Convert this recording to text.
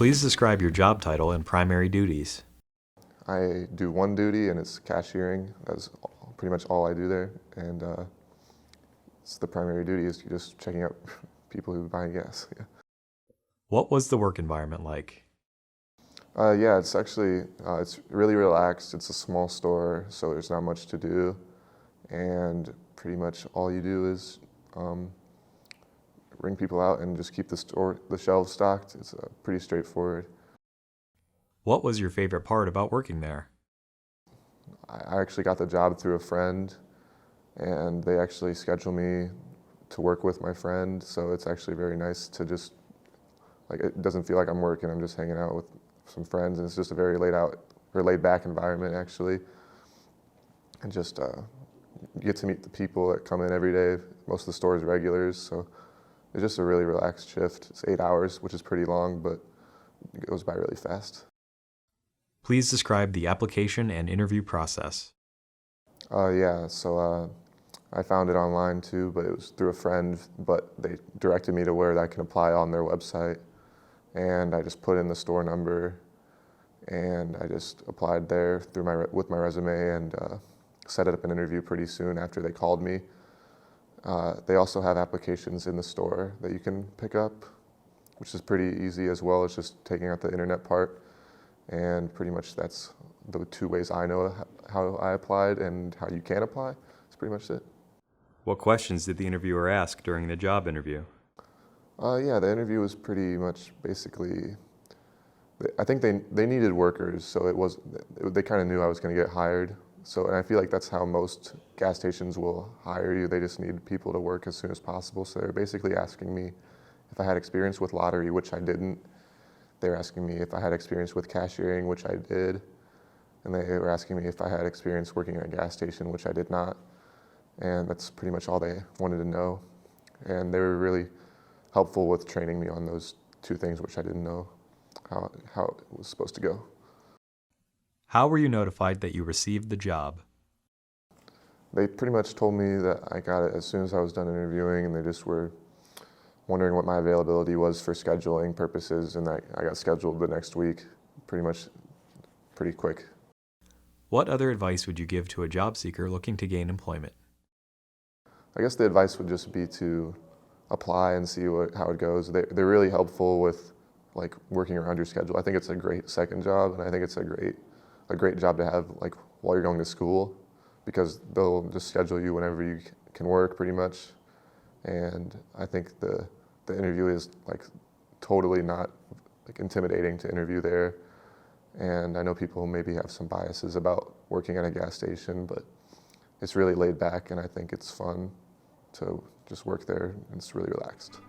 Please describe your job title and primary duties. I do one duty, and it's cashiering. That's pretty much all I do there. And it's the primary duty is just checking out people who buy gas. Yeah. What was the work environment like? Yeah, it's actually, it's really relaxed. It's a small store, so there's not much to do. And pretty much all you do is ring people out and just keep the shelves stocked. It's pretty straightforward. What was your favorite part about working there? I actually got the job through a friend, and they actually scheduled me to work with my friend, so it's actually very nice to just, like, it doesn't feel like I'm working, I'm just hanging out with some friends, and it's just a very laid back environment actually, and just you get to meet the people that come in every day. Most of the store's regulars, so it's just a really relaxed shift. It's 8 hours, which is pretty long, but it goes by really fast. Please describe the application and interview process. Yeah, so I found it online too, but it was through a friend, but they directed me to where I can apply on their website. And I just put in the store number, and I just applied there with my resume, and set up an interview pretty soon after they called me. They also have applications in the store that you can pick up, which is pretty easy as well. It's just taking out the internet part. And pretty much that's the two ways I know how I applied and how you can apply. That's pretty much it. What questions did the interviewer ask during the job interview? Yeah, the interview was pretty much basically, I think they needed workers, so they kind of knew I was going to get hired. So, and I feel like that's how most gas stations will hire you. They just need people to work as soon as possible. So they're basically asking me if I had experience with lottery, which I didn't. They were asking me if I had experience with cashiering, which I did. And they were asking me if I had experience working at a gas station, which I did not. And that's pretty much all they wanted to know. And they were really helpful with training me on those two things, which I didn't know how it was supposed to go. How were you notified that you received the job? They pretty much told me that I got it as soon as I was done interviewing, and they just were wondering what my availability was for scheduling purposes, and I got scheduled the next week, pretty quick. What other advice would you give to a job seeker looking to gain employment? I guess the advice would just be to apply and see how it goes. They're really helpful with like working around your schedule. I think it's a great second job, and I think it's a great job to have like while you're going to school, because they'll just schedule you whenever you can work pretty much. And I think the interview is like totally not like intimidating to interview there. And I know people maybe have some biases about working at a gas station, but it's really laid back, and I think it's fun to just work there, and it's really relaxed.